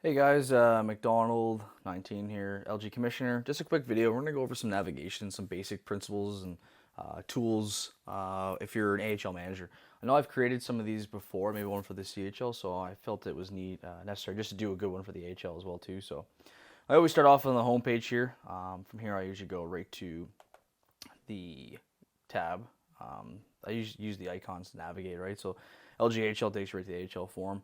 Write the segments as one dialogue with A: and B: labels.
A: Hey guys, McDonald 19 here, LG Commissioner. Just a quick video. We're gonna go over some navigation, some basic principles and tools if you're an AHL manager. I know I've created some of these before, maybe one for the CHL, so I felt it was necessary just to do a good one for the AHL as well too. So I always start off on the home page here. From here, I usually go right to the tab. I usually use the icons to navigate, right? So LGHL takes you right to the AHL form.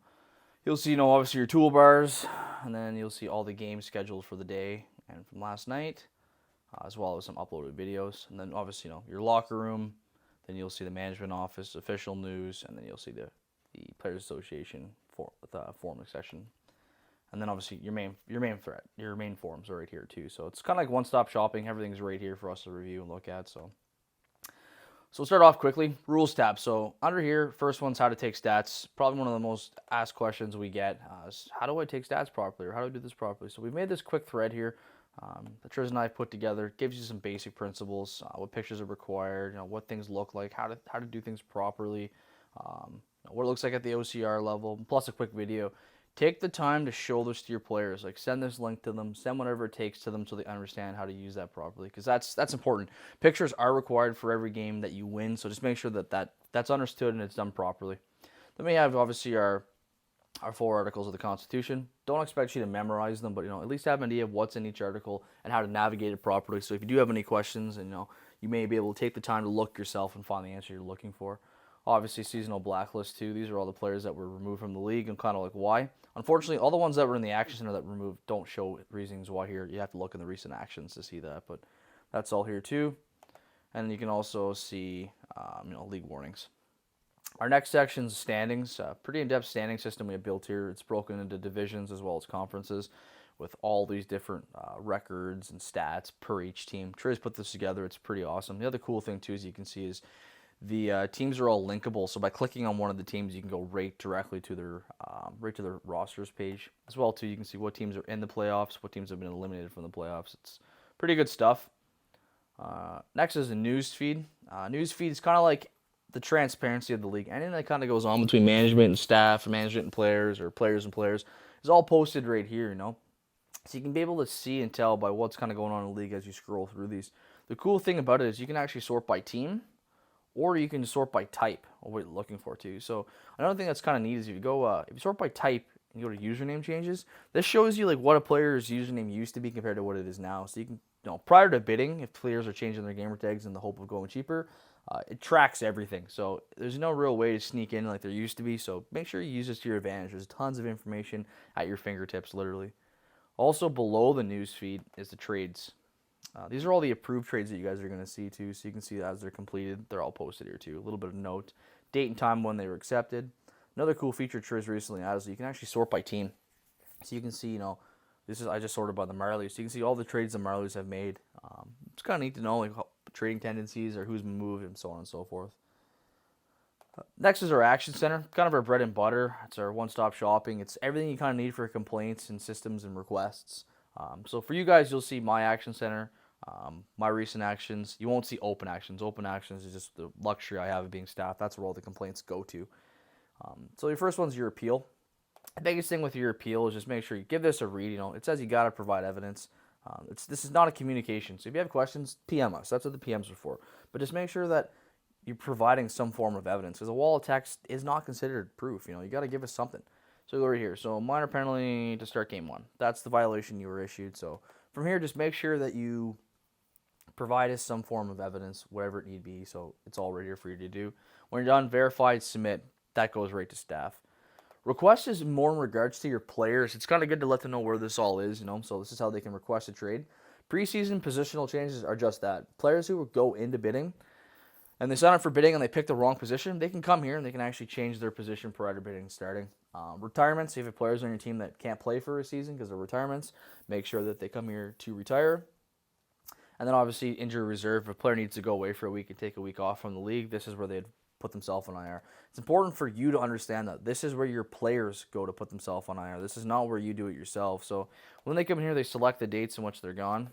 A: You'll see, obviously your toolbars, and then you'll see all the games scheduled for the day and from last night, as well as some uploaded videos. And then obviously, your locker room. Then you'll see the management office, official news, and then you'll see the Players Association forum section. And then obviously your main forums are right here too. So it's kind of like one-stop shopping. Everything's right here for us to review and look at. So we'll start off quickly. Rules tab. So under here, first one's how to take stats. Probably one of the most asked questions we get is how do I take stats properly, or how do I do this properly? So we've made this quick thread here that Triz and I put together. It gives you some basic principles, what pictures are required, what things look like, how to do things properly, what it looks like at the OCR level, plus a quick video. Take the time to show this to your players. Like, send this link to them, send whatever it takes to them so they understand how to use that properly, because that's important. Pictures are required for every game that you win, so just make sure that's understood and it's done properly. Then we have obviously our four articles of the Constitution. Don't expect you to memorize them, but at least have an idea of what's in each article and how to navigate it properly. So if you do have any questions, and you may be able to take the time to look yourself and find the answer you're looking for. Obviously, seasonal blacklist too. These are all the players that were removed from the league and kind of like why. Unfortunately, all the ones that were in the action center that were removed don't show reasons why here. You have to look in the recent actions to see that, but that's all here too. And you can also see, league warnings. Our next section is standings. Pretty in-depth standing system we have built here. It's broken into divisions as well as conferences with all these different records and stats per each team. Triz put this together. It's pretty awesome. The other cool thing too, as you can see, is the teams are all linkable. So by clicking on one of the teams, you can go right directly to their rosters page. As well too, you can see what teams are in the playoffs, what teams have been eliminated from the playoffs. It's pretty good stuff. Next is a news feed. News feed is kind of like the transparency of the league. Anything that kind of goes on between management and staff, management and players, or players and players, is all posted right here. So you can be able to see and tell by what's kind of going on in the league as you scroll through these. The cool thing about it is you can actually sort by team, or you can sort by type of what you're looking for too. So another thing that's kind of neat is if you sort by type and you go to username changes, this shows you like what a player's username used to be compared to what it is now. So you can, prior to bidding, if players are changing their gamer tags in the hope of going cheaper, it tracks everything. So there's no real way to sneak in like there used to be. So make sure you use this to your advantage. There's tons of information at your fingertips, literally. Also below the news feed is the trades. These are all the approved trades that you guys are going to see too, so you can see as they're completed. They're all posted here too. A little bit of note, date and time when they were accepted. Another cool feature Triz recently added is you can actually sort by team. So you can see, I just sorted by the Marlies. So you can see all the trades the Marlies have made. It's kind of neat to know like trading tendencies or who's been moved and so on and so forth. Next is our action center, kind of our bread and butter. It's our one-stop shopping. It's everything you kind of need for complaints and systems and requests. So for you guys, you'll see my action center, my recent actions. You won't see open actions. Open actions is just the luxury I have of being staffed. That's where all the complaints go to. So your first one's your appeal. The biggest thing with your appeal is just make sure you give this a read. It says you got to provide evidence. This is not a communication. So if you have questions, PM us. That's what the PMs are for. But just make sure that you're providing some form of evidence, because a wall of text is not considered proof. You got to give us something. So go right here. So minor penalty to start game one. That's the violation you were issued. So from here, just make sure that you provide us some form of evidence, whatever it need be. So it's all right here for you to do. When you're done, verify, submit. That goes right to staff. Request is more in regards to your players. It's kind of good to let them know where this all is, So this is how they can request a trade. Preseason positional changes are just that. Players who go into bidding and they sign up for bidding and they pick the wrong position, they can come here and they can actually change their position prior to bidding starting. Retirements, if you have players on your team that can't play for a season because of retirements, make sure that they come here to retire. And then obviously injury reserve. If a player needs to go away for a week and take a week off from the league, this is where they'd put themselves on IR. It's important for you to understand that this is where your players go to put themselves on IR. This is not where you do it yourself. So when they come in here, they select the dates in which they're gone.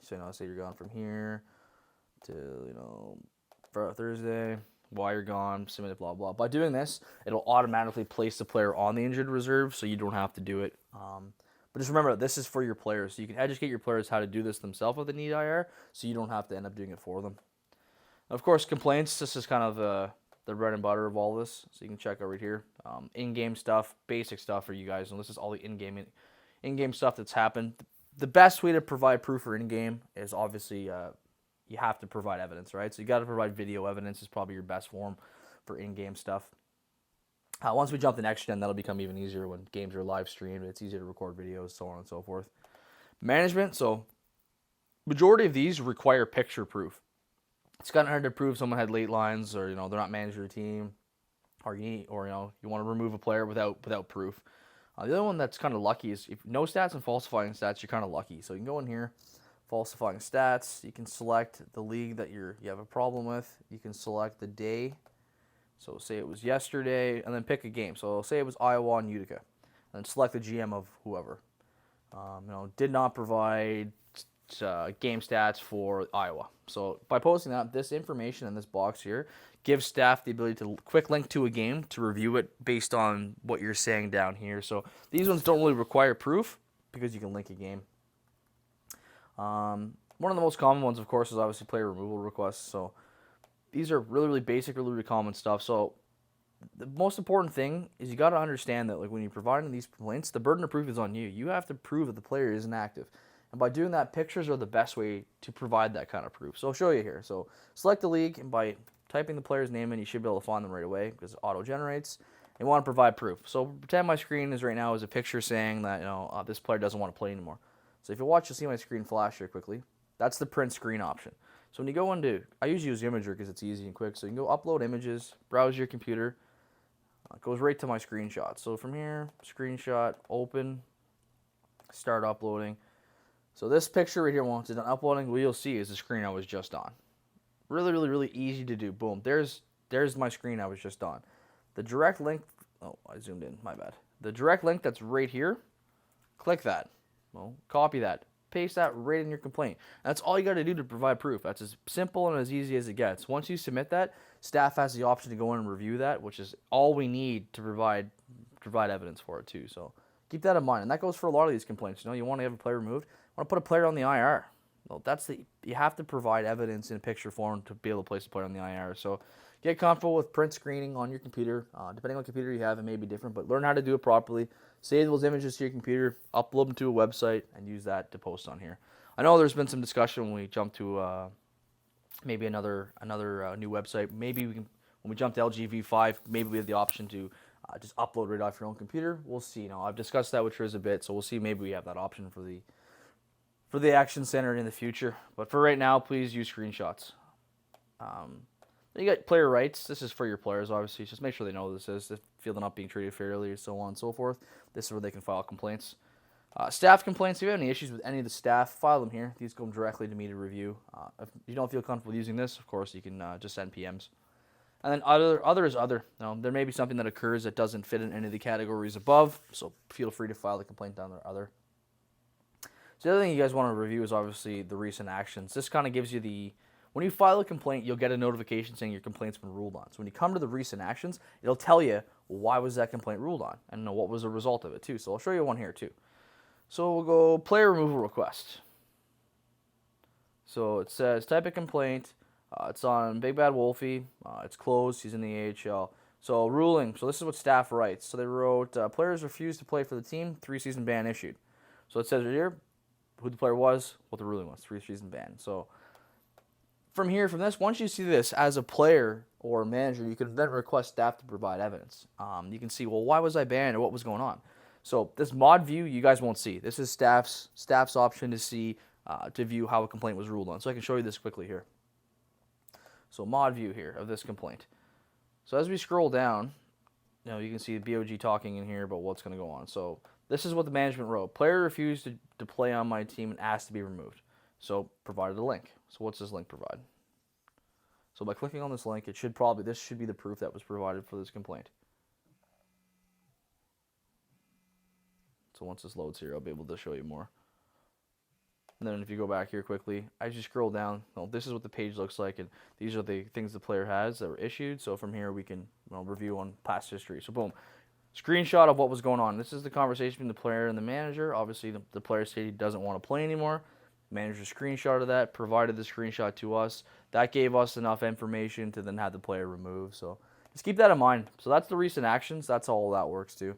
A: So say you're gone from here to, for Thursday, why you're gone, submit blah blah. By doing this, it'll automatically place the player on the injured reserve, so you don't have to do it. But just remember, this is for your players, so you can educate your players how to do this themselves if they need IR, so you don't have to end up doing it for them. Of course, complaints. This is kind of the bread and butter of all this, so you can check out right here. In-game stuff, basic stuff for you guys, and this is all the in-game stuff that's happened. The best way to provide proof for in-game is obviously you have to provide evidence, right? So you got to provide video evidence is probably your best form for in-game stuff. Once we jump to next gen, that'll become even easier when games are live streamed. It's easier to record videos, so on and so forth. Management. So majority of these require picture proof. It's kind of hard to prove someone had late lines, or they're not managing your team, or you want to remove a player without proof. The other one that's kind of lucky is if no stats and falsifying stats, you're kind of lucky. So you can go in here, falsifying stats. You can select the league that you have a problem with. You can select the day. So say it was yesterday, and then pick a game. So say it was Iowa and Utica, and then select the GM of whoever. Did not provide game stats for Iowa. So by posting that, this information in this box here gives staff the ability to quick link to a game to review it based on what you're saying down here. So these ones don't really require proof because you can link a game. One of the most common ones, of course, is obviously player removal requests. So these are really, really basic, really, really common stuff. So the most important thing is you got to understand that when you're providing these complaints, the burden of proof is on you. You have to prove that the player isn't active. And by doing that, pictures are the best way to provide that kind of proof. So I'll show you here. So select the league, and by typing the player's name in, you should be able to find them right away because it auto-generates. You want to provide proof. So pretend my screen is right now is a picture saying that this player doesn't want to play anymore. So if you watch, you'll see my screen flash here quickly. That's the print screen option. So when you go into, I usually use Imager because it's easy and quick. So you can go upload images, browse your computer. It goes right to my screenshot. So from here, screenshot, open, start uploading. So this picture right here, once it's done uploading, what you'll see is the screen I was just on. Really, really, really easy to do. Boom. There's my screen I was just on. The direct link, oh, I zoomed in, my bad. The direct link that's right here, click that. Well, copy that. Paste that right in your complaint. That's all you got to do to provide proof. That's as simple and as easy as it gets. Once you submit that, staff has the option to go in and review that, which is all we need to provide evidence for it too. So keep that in mind. And that goes for a lot of these complaints. You want to have a player removed, want to put a player on the IR. Well, you have to provide evidence in picture form to be able to place a player on the IR. So get comfortable with print screening on your computer. Depending on the computer you have, it may be different, but learn how to do it properly. Save those images to your computer, upload them to a website, and use that to post on here. I know there's been some discussion when we jump to maybe another new website. Maybe when we jump to LGV5, maybe we have the option to just upload right off your own computer. We'll see. I've discussed that with Triz a bit, so we'll see. Maybe we have that option for the Action Center in the future. But for right now, please use screenshots. You got player rights. This is for your players, obviously. Just make sure they know what this is. They feel they're not being treated fairly, so on and so forth. This is where they can file complaints. Staff complaints. If you have any issues with any of the staff, file them here. These go directly to me to review. If you don't feel comfortable using this, of course, you can just send PMs. And then other is other. There may be something that occurs that doesn't fit in any of the categories above, so feel free to file the complaint down there. Other. So the other thing you guys want to review is obviously the recent actions. This kind of gives you when you file a complaint, you'll get a notification saying your complaint's been ruled on. So when you come to the recent actions, it'll tell you why was that complaint ruled on and what was the result of it too. So I'll show you one here too. So we'll go player removal request. So it says type of complaint. It's on Big Bad Wolfie. It's closed. He's in the AHL. So ruling. So this is what staff writes. So they wrote players refused to play for the team. 3-season ban issued. So it says right here who the player was, what the ruling was. 3-season ban. So from this, once you see this as a player or a manager, you can then request staff to provide evidence. You can see, well, why was I banned or what was going on? So this mod view, you guys won't see. This is staff's option to see, to view how a complaint was ruled on. So I can show you this quickly here. So mod view here of this complaint. So as we scroll down, you can see the BOG talking in here about what's going to go on. So this is what the management wrote. Player refused to play on my team and asked to be removed. So provided a link. So what's this link provide? So by clicking on this link, this should be the proof that was provided for this complaint. So once this loads here, I'll be able to show you more. And then if you go back here quickly, as you scroll down, well, this is what the page looks like, and these are the things the player has that were issued. So from here, we can review on past history. So boom, screenshot of what was going on. This is the conversation between the player and the manager. Obviously, the player said he doesn't want to play anymore. Manager screenshot of that, provided the screenshot to us. That gave us enough information to then have the player removed. So just keep that in mind. So that's the recent actions. That's all that works too.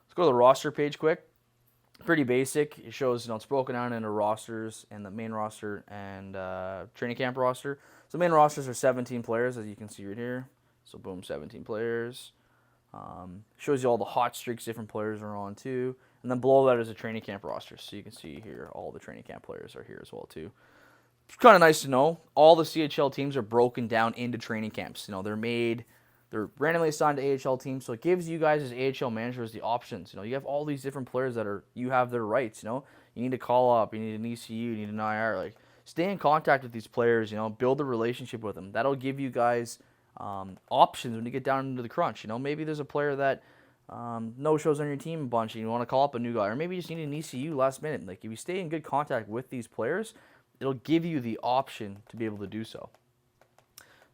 A: Let's go to the roster page quick. Pretty basic. It shows, it's broken down into rosters and the main roster and training camp roster. So main rosters are 17 players, as you can see right here. So boom, 17 players. Shows you all the hot streaks different players are on too. And then below that is a training camp roster. So you can see here all the training camp players are here as well too. It's kind of nice to know. All the CHL teams are broken down into training camps. They're randomly assigned to AHL teams, so it gives you guys as AHL managers the options. You have all these different players you have their rights. You need to call up, you need an ECU, you need an IR. Like, stay in contact with these players. Build a relationship with them. That'll give you guys options when you get down into the crunch. Maybe there's a player that no shows on your team a bunch, and you want to call up a new guy, or maybe you just need an ECU last minute. Like, if you stay in good contact with these players, it'll give you the option to be able to do so.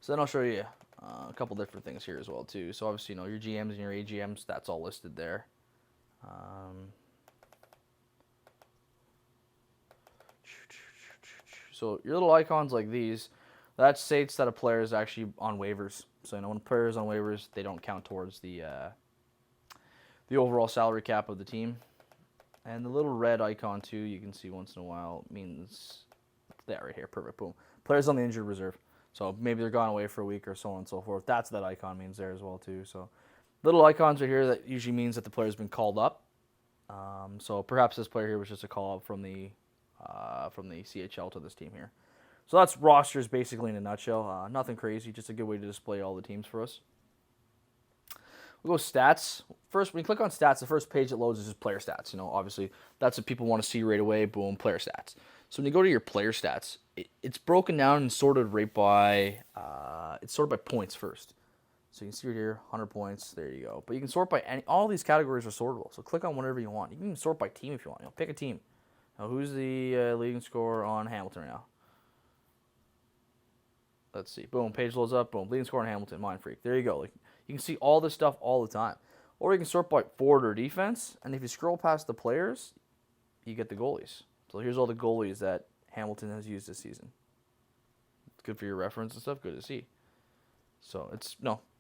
A: So then I'll show you a couple different things here as well too. So obviously, your GMs and your AGMs, that's all listed there. So your little icons like these, that states that a player is actually on waivers. So when a player is on waivers, they don't count towards the overall salary cap of the team. And the little red icon too, you can see once in a while, means that right here, perfect, boom. Players on the injured reserve. So maybe they're gone away for a week or so on and so forth. That's what that icon means there as well too. So little icons right here, that usually means that the player's been called up. So perhaps this player here was just a call up from the CHL to this team here. So that's rosters basically in a nutshell. Nothing crazy, just a good way to display all the teams for us. We'll go stats. First, when you click on stats, the first page that loads is just player stats. Obviously, that's what people want to see right away. Boom, player stats. So when you go to your player stats, it's broken down and sorted right by, it's sorted by points first. So you can see right here, 100 points, there you go. But you can sort by all these categories are sortable. So click on whatever you want. You can even sort by team if you want. Pick a team. Now, who's the leading scorer on Hamilton right now? Let's see. Boom, page loads up. Boom, leading scorer on Hamilton, Mind Freak. There you go. Like, you can see all this stuff all the time. Or you can sort by forward or defense. And if you scroll past the players, you get the goalies. So here's all the goalies that Hamilton has used this season. It's good for your reference and stuff. Good to see. So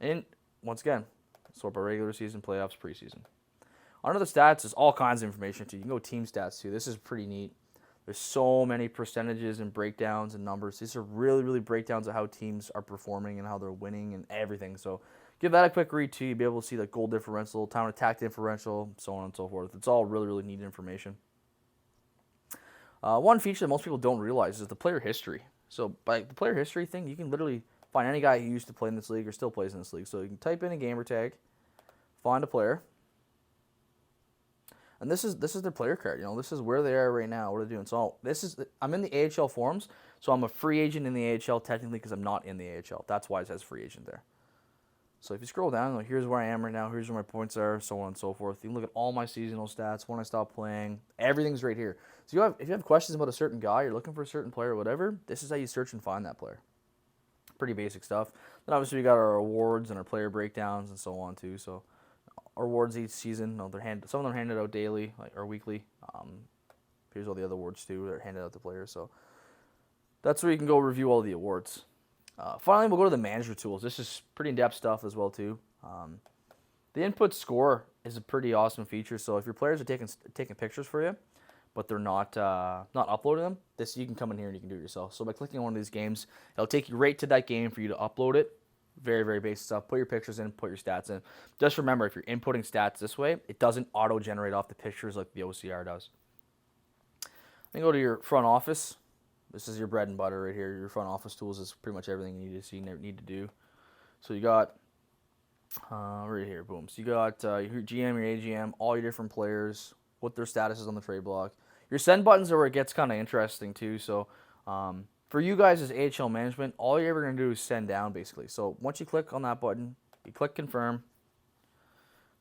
A: and once again, sort by regular season, playoffs, preseason. Under the stats, there's all kinds of information too. You can go team stats too. This is pretty neat. There's so many percentages and breakdowns and numbers. These are really, really breakdowns of how teams are performing and how they're winning and everything. So give that a quick read too. You'll be able to see the goal differential, time attack differential, so on and so forth. It's all really, really neat information. One feature that most people don't realize is the player history. So by the player history thing, you can literally find any guy who used to play in this league or still plays in this league. So you can type in a gamer tag, find a player, and this is their player card. This is where they are right now, what they're doing. So I'm in the AHL forums, so I'm a free agent in the AHL technically because I'm not in the AHL. That's why it says free agent there. So if you scroll down, here's where I am right now, here's where my points are, so on and so forth. You can look at all my seasonal stats, when I stopped playing, everything's right here. So if you have questions about a certain guy, you're looking for a certain player or whatever, this is how you search and find that player. Pretty basic stuff. Then obviously we got our awards and our player breakdowns and so on too. So our awards each season, some of them are handed out daily or weekly. Here's all the other awards too that are handed out to players. So that's where you can go review all the awards. Finally, we'll go to the manager tools. This is pretty in-depth stuff as well too. The input score is a pretty awesome feature. So if your players are taking pictures for you, but they're not uploading them, you can come in here and you can do it yourself. So by clicking on one of these games, it'll take you right to that game for you to upload it. Very, very basic stuff. Put your pictures in, put your stats in. Just remember, if you're inputting stats this way, it doesn't auto-generate off the pictures like the OCR does. Then go to your front office. This is your bread and butter right here. Your front office tools is pretty much everything you need to see, need to do. So you got right here, boom. So you got your GM, your AGM, all your different players, what their status is on the trade block. Your send buttons are where it gets kind of interesting too. So for you guys as AHL management, all you're ever going to do is send down basically. So once you click on that button, you click confirm.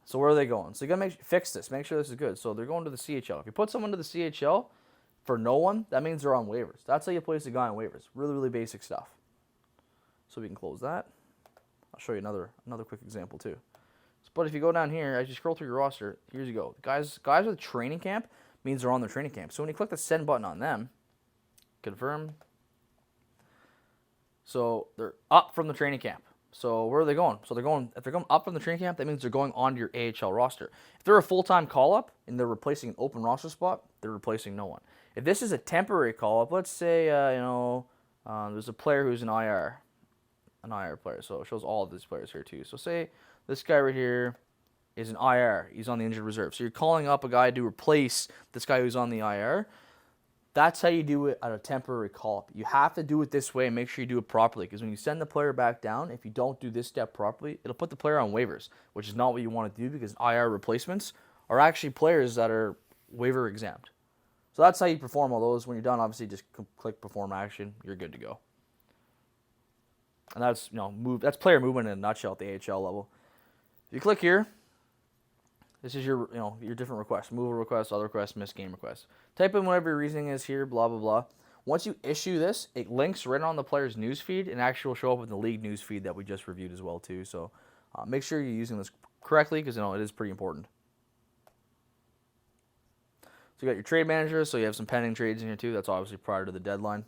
A: So where are they going? So you got to fix this. Make sure this is good. So they're going to the CHL. If you put someone to the CHL, For no one, that means they're on waivers. That's how you place a guy on waivers. Really, really basic stuff. So we can close that. I'll show you another quick example too. But if you go down here, as you scroll through your roster, here you go. Guys with training camp means they're on their training camp. So when you click the send button on them, confirm. So they're up from the training camp. So where are they going? So if they're going up from the training camp, that means they're going onto your AHL roster. If they're a full-time call-up and they're replacing an open roster spot, they're replacing no one. If this is a temporary call-up, let's say, there's a player who's an IR player. So it shows all of these players here too. So say this guy right here is an IR. He's on the injured reserve. So you're calling up a guy to replace this guy who's on the IR. That's how you do it at a temporary call-up. You have to do it this way and make sure you do it properly, because when you send the player back down, if you don't do this step properly, it'll put the player on waivers, which is not what you want to do, because IR replacements are actually players that are waiver exempt. So that's how you perform all those. When you're done, obviously just click perform action. You're good to go. And that's that's player movement in a nutshell at the AHL level. If you click here, this is your different requests: move requests, other requests, missed game requests. Type in whatever your reasoning is here, blah blah blah. Once you issue this, it links right on the player's news feed, and actually will show up in the league news feed that we just reviewed as well too. So make sure you're using this correctly, because it is pretty important. So you got your trade manager, so you have some pending trades in here too. That's obviously prior to the deadline.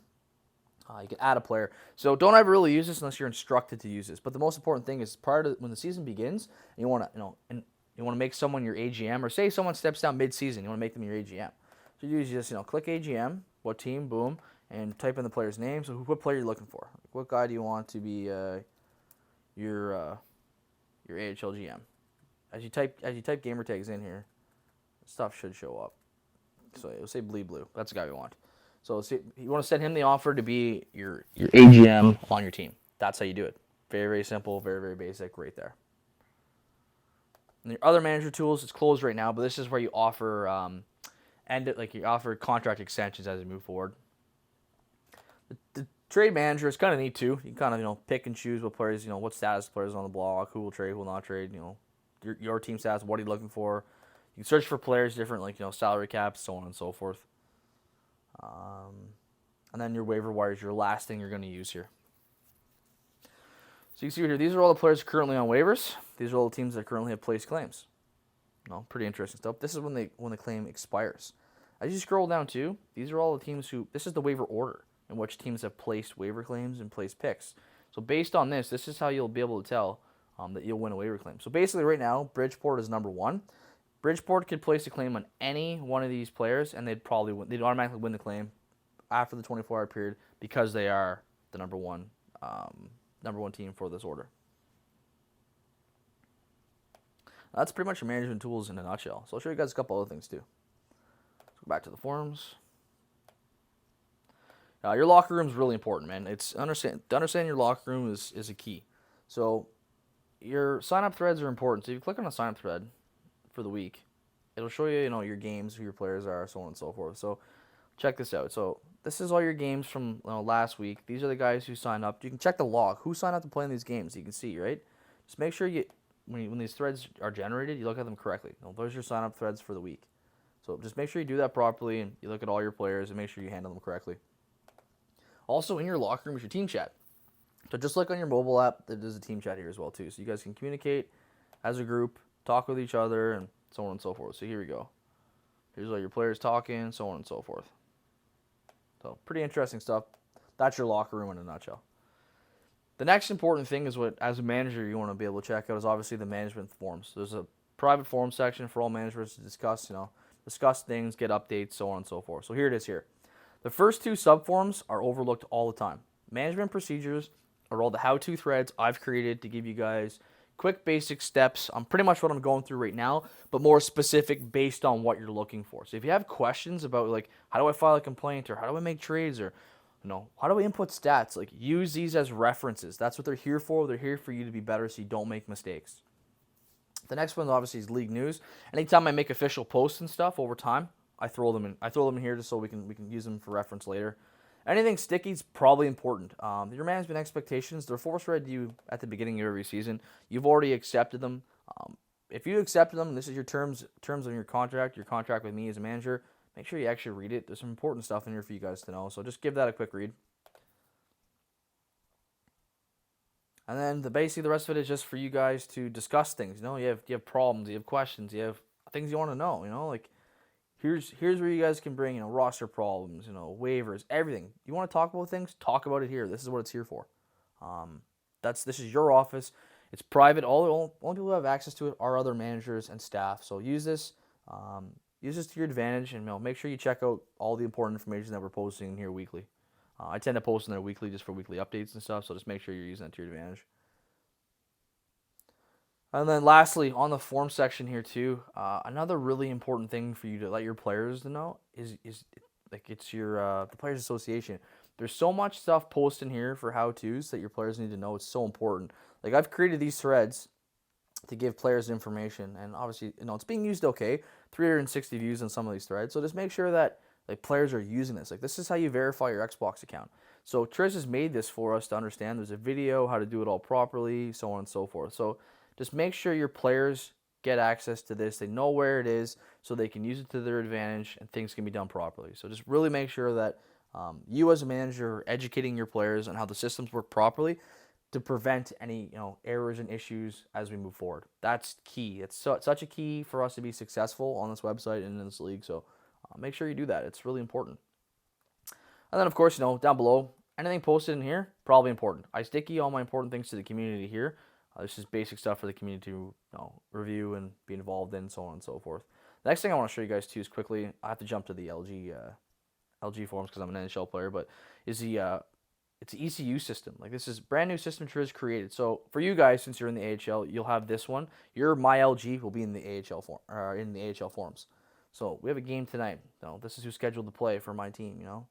A: You can add a player. So don't ever really use this unless you're instructed to use this. But the most important thing is prior to when the season begins, you want to make someone your AGM, or say someone steps down mid-season, you want to make them your AGM. So you just click AGM, what team, boom, and type in the player's name. So what player you're looking for? What guy do you want to be your AHL GM? As you type gamer tags in here, stuff should show up. So it'll say Bleed Blue. That's the guy we want. So you want to send him the offer to be your AGM on your team. That's how you do it. Very, very simple, very, very basic right there. And your other manager tools, it's closed right now, but this is where you offer you offer contract extensions as you move forward. The trade manager is kind of neat too. You can kind of pick and choose what players, what status players on the block, who will trade, who will not trade. Your team status, what are you looking for? You can search for players different, salary caps, so on and so forth. And then your waiver wire is your last thing you're going to use here. So you can see here, these are all the players currently on waivers. These are all the teams that currently have placed claims. Pretty interesting stuff. This is when the claim expires. As you scroll down too, these are all the teams this is the waiver order in which teams have placed waiver claims and placed picks. So based on this is how you'll be able to tell that you'll win a waiver claim. So basically right now, Bridgeport is number one. Bridgeport could place a claim on any one of these players, and they'd automatically win the claim after the 24-hour period, because they are the number one team for this order. That's pretty much your management tools in a nutshell. So I'll show you guys a couple other things too. Let's go back to the forums. Your locker room is really important, man. To understand your locker room is a key. So your sign-up threads are important. So if you click on a sign-up thread for the week, it'll show you, your games, who your players are, so on and so forth. So check this out. So this is all your games from last week. These are the guys who signed up. You can check the log. Who signed up to play in these games? You can see, right? Just make sure when these threads are generated, you look at them correctly. Those are your sign-up threads for the week. So just make sure you do that properly, and you look at all your players and make sure you handle them correctly. Also, in your locker room is your team chat. So just like on your mobile app, there's a team chat here as well too. So you guys can communicate as a group, talk with each other, and so on and so forth. So here we go. Here's all your players talking, so on and so forth. So pretty interesting stuff. That's your locker room in a nutshell. The next important thing is what, as a manager, you want to be able to check out is obviously the management forums. There's a private forum section for all managers to discuss things, get updates, so on and so forth. So here it is here. The first two subforums are overlooked all the time. Management procedures are all the how-to threads I've created to give you guys quick basic steps on pretty much what I'm going through right now, but more specific based on what you're looking for. So if you have questions about how do I file a complaint, or how do I make trades, or how do I input stats, use these as references. That's what they're here for. They're here for you to be better so you don't make mistakes. The next one obviously is league news. Anytime I make official posts and stuff over time, I throw them in here just so we can use them for reference later. Anything sticky is probably important. Your management expectations, they're force read to you at the beginning of every season. You've already accepted them. If you accepted them, this is your terms of your contract with me as a manager, make sure you actually read it. There's some important stuff in here for you guys to know, so just give that a quick read. And then basically the rest of it is just for you guys to discuss things. You know, you have problems, you have questions, you have things you want to know. You know, like here's where you guys can bring, you know, roster problems, you know, waivers, everything. You want to talk about things, talk about it here. This is what it's here for. This is your office. It's private. Only people who have access to it are other managers and staff. So use this to your advantage, and, you know, make sure you check out all the important information that we're posting here weekly. I tend to post in there weekly just for weekly updates and stuff, so just make sure you're using it to your advantage. And then lastly, on the form section here too, another really important thing for you to let your players know is like it's your the Players Association. There's so much stuff posted in here for how-tos that your players need to know. It's so important. Like, I've created these threads to give players information, and obviously, you know, it's being used okay. 360 views on some of these threads, so just make sure that like players are using this. Like, this is how you verify your Xbox account. So Trish has made this for us to understand. There's a video how to do it all properly, so on and so forth. So just make sure your players get access to this. They know where it is, so they can use it to their advantage, and things can be done properly. So just really make sure that you as a manager are educating your players on how the systems work properly to prevent any, you know, errors and issues as we move forward. That's key. It's such a key for us to be successful on this website and in this league. So make sure you do that. It's really important. And then, of course, you know, down below, anything posted in here, probably important. I sticky all my important things to the community here. This is basic stuff for the community to, you know, review and be involved in, so on and so forth. The next thing I want to show you guys too is quickly, I have to jump to the LG forums because I'm an NHL player, but is it's the ECU system. Like, this is brand new system Triz created. So for you guys, since you're in the AHL, you'll have this one. Your My LG will be in the AHL forums. So we have a game tonight. You know, this is who's scheduled to play for my team. You know,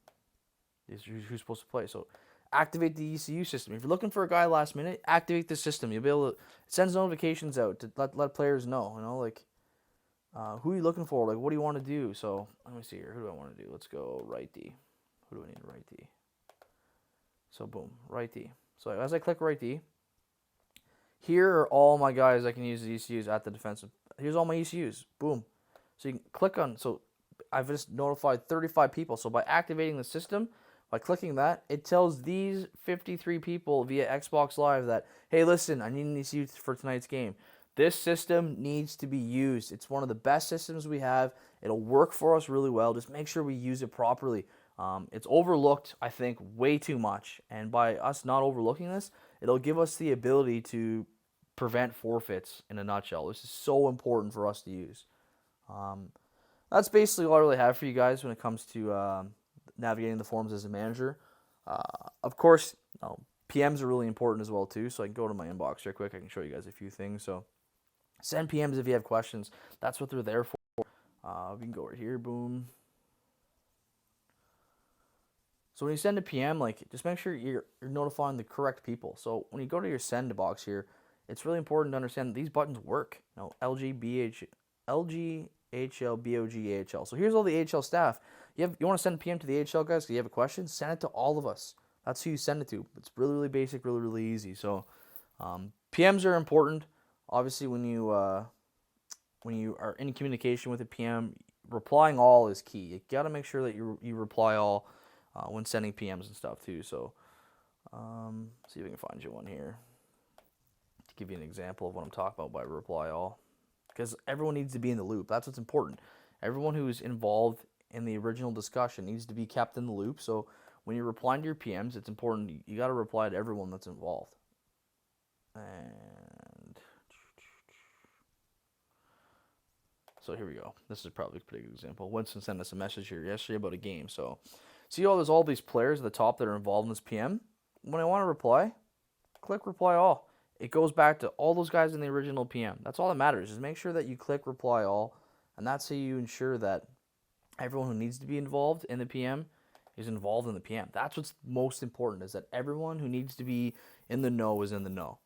A: this is who's supposed to play. So activate the ECU system. If you're looking for a guy last minute, activate the system. You'll be able to, it sends notifications out to let players know. You know, like who are you looking for? Like, what do you want to do? So let me see here. Who do I want to do? Let's go right D. Who do I need to right D? So boom, right D. So as I click right D, here are all my guys I can use as ECUs at the defensive. Here's all my ECUs. Boom. So you can click on, so I've just notified 35 people. So by activating the system, by clicking that, it tells these 53 people via Xbox Live that, hey, listen, I need an ECU for tonight's game. This system needs to be used. It's one of the best systems we have. It'll work for us really well. Just make sure we use it properly. It's overlooked, I think, way too much. And by us not overlooking this, it'll give us the ability to prevent forfeits in a nutshell. This is so important for us to use. That's basically all I really have for you guys when it comes to navigating the forums as a manager. Of course, PMs are really important as well too. So I can go to my inbox real quick. I can show you guys a few things. So send PMs if you have questions. That's what they're there for. We can go right here. Boom. So when you send a PM, like, just make sure you're notifying the correct people. So when you go to your send box here, it's really important to understand that these buttons work. You know, LG, HL, BOG, AHL. So here's all the AHL staff. You want to send a PM to the AHL guys because you have a question? Send it to all of us. That's who you send it to. It's really, really basic, really, really easy. So PMs are important. Obviously, when you are in communication with a PM, replying all is key. You got to make sure that you reply all when sending PMs and stuff too. So see if we can find you one here to give you an example of what I'm talking about by reply all. Because everyone needs to be in the loop. That's what's important. Everyone who's involved in the original discussion needs to be kept in the loop. So when you're replying to your PMs, it's important. You got to reply to everyone that's involved. And so here we go. This is probably a pretty good example. Winston sent us a message here yesterday about a game. So see there's all these players at the top that are involved in this PM. When I want to reply, click reply all. It goes back to all those guys in the original PM. That's all that matters. Just make sure that you click reply all, and that's how you ensure that everyone who needs to be involved in the PM is involved in the PM. That's what's most important, is that everyone who needs to be in the know is in the know.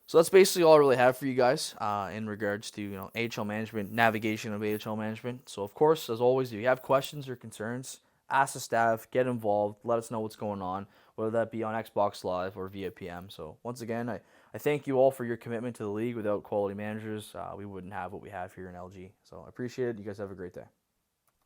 A: So that's basically all I really have for you guys in regards to AHL management, navigation of AHL management. So of course, as always, if you have questions or concerns, ask the staff, get involved, let us know what's going on, whether that be on Xbox Live or via PM. So once again, I thank you all for your commitment to the league. Without quality managers, we wouldn't have what we have here in LG. So I appreciate it. You guys have a great day.